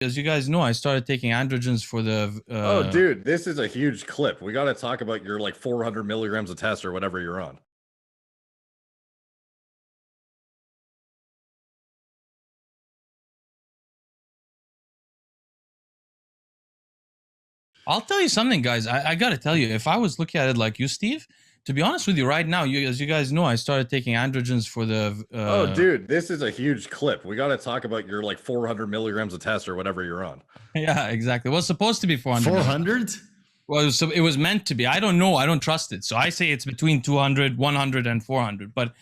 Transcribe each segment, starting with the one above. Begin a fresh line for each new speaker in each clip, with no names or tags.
As you guys know, I started taking androgens for the.
Oh, dude, this is a huge clip. We got to talk about your like 400 milligrams of test or whatever you're on.
I'll tell you something, guys. I got to tell you, if I was looking at it like you, Steve, to be honest with you, right now, as you guys know, I started taking androgens for the.
Oh, dude, this is a huge clip. We got to talk about your like 400 milligrams of test or whatever you're on.
Yeah, exactly. Well, it's supposed to be 400.
400?
Well, so it was meant to be. I don't know. I don't trust it. So I say it's between 200, 100, and 400. But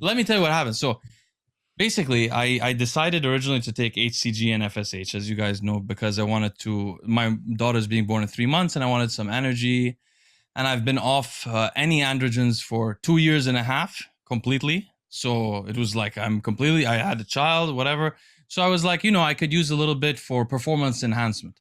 let me tell you what happened. So basically, I decided originally to take HCG and FSH, as you guys know, because I wanted to. My daughter's being born in 3 months, and I wanted some energy. And I've been off any androgens for 2 years and a half completely. So it was like I had a child, whatever. So I was like, I could use a little bit for performance enhancement.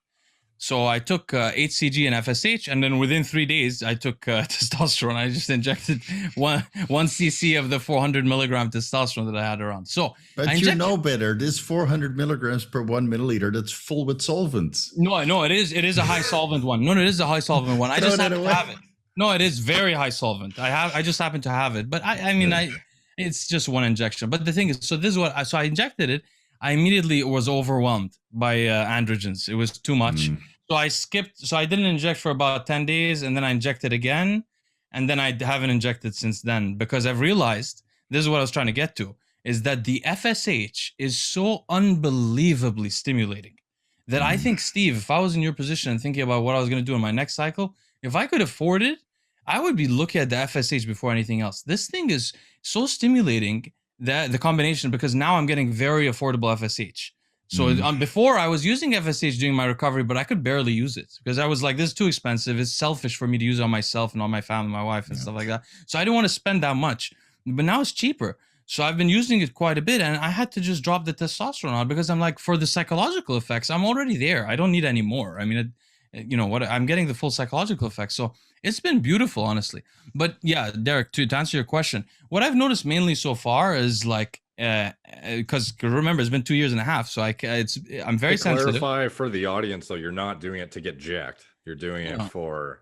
So I took HCG and FSH, and then within 3 days, I took testosterone. I just injected one cc of the 400 milligram testosterone that I had around. So,
but you know better. This 400 milligrams per 1 milliliter, that's full with solvents.
No, it is a high solvent one. No, it is a high solvent one. I just happen to have it. No, it is very high solvent. I just happen to have it. But I mean, it's just one injection. But the thing is, so I injected it. I immediately was overwhelmed by androgens. It was too much. So I skipped. So I didn't inject for about 10 days, and then I injected again, and then I haven't injected since then, because I've realized, this is what I was trying to get to, is that the FSH is so unbelievably stimulating that I think, Steve, if I was in your position and thinking about what I was going to do in my next cycle, if I could afford it, I would be looking at the FSH before anything else. This thing is so stimulating, that the combination, because now I'm getting very affordable FSH. So before, I was using FSH during my recovery, but I could barely use it because I was like, this is too expensive. It's selfish for me to use it on myself and on my family, my wife and stuff like that. So I didn't want to spend that much. But now it's cheaper. So I've been using it quite a bit, and I had to just drop the testosterone out because I'm like, for the psychological effects, I'm already there. I don't need any more. I mean, I'm getting the full psychological effects. So it's been beautiful, honestly. But yeah, Derek, to answer your question, what I've noticed mainly so far is like, because remember, it's been 2 years and a half, so I'm very sensitive.
Clarify for the audience, though, you're not doing it to get jacked. You're doing it for,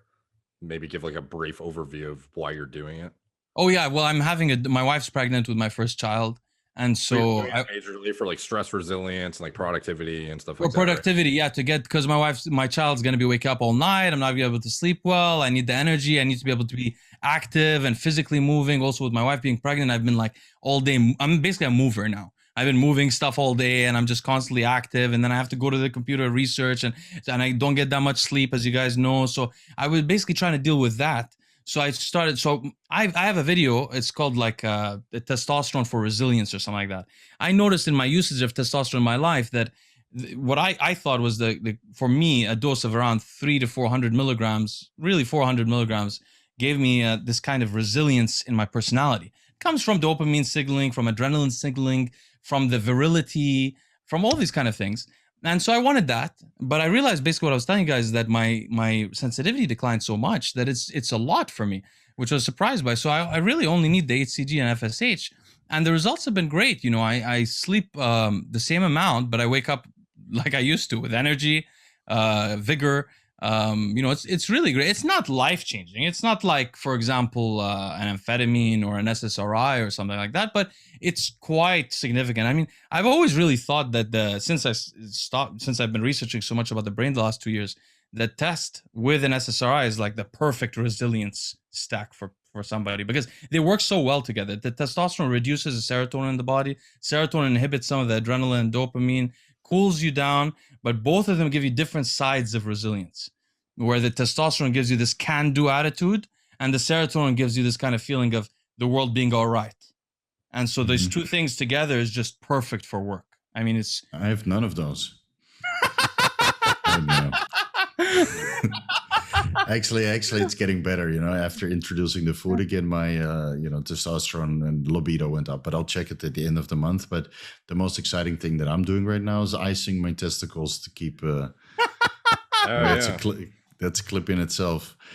maybe give like a brief overview of why you're doing it.
Oh yeah, well, my wife's pregnant with my first child, and so
majorly for like stress resilience and like productivity and stuff like that.
Productivity, right? Yeah, because my child's gonna be waking up all night. I'm not gonna be able to sleep well. I need the energy. I need to be able to be active and physically moving. Also, with my wife being pregnant, I've been like all day. I'm basically a mover now. I've been moving stuff all day, and I'm just constantly active. And then I have to go to the computer, research, and I don't get that much sleep, as you guys know. So I was basically trying to deal with that. So I started. So I have a video. It's called like the testosterone for resilience or something like that. I noticed in my usage of testosterone in my life that what I thought was for me, a dose of around 300 to 400 milligrams, really 400 milligrams, gave me this kind of resilience in my personality. It comes from dopamine signaling, from adrenaline signaling, from the virility, from all these kind of things. And so I wanted that, but I realized basically what I was telling you guys is that my sensitivity declined so much that it's a lot for me, which I was surprised by. So I really only need the HCG and FSH, and the results have been great. I sleep the same amount, but I wake up like I used to with energy, vigor. It's really great. It's not life changing. It's not like, for example, an amphetamine or an SSRI or something like that, but it's quite significant. I mean, I've always really thought that since I've been researching so much about the brain the last 2 years, the test with an SSRI is like the perfect resilience stack for somebody, because they work so well together. The testosterone reduces the serotonin in the body. Serotonin inhibits some of the adrenaline and dopamine, cools you down, but both of them give you different sides of resilience, where the testosterone gives you this can-do attitude, and the serotonin gives you this kind of feeling of the world being all right. And so these two things together is just perfect for work. I mean,
I have none of those. Actually, it's getting better. After introducing the food again, my testosterone and libido went up. But I'll check it at the end of the month. But the most exciting thing that I'm doing right now is icing my testicles to keep. That's a clip in itself.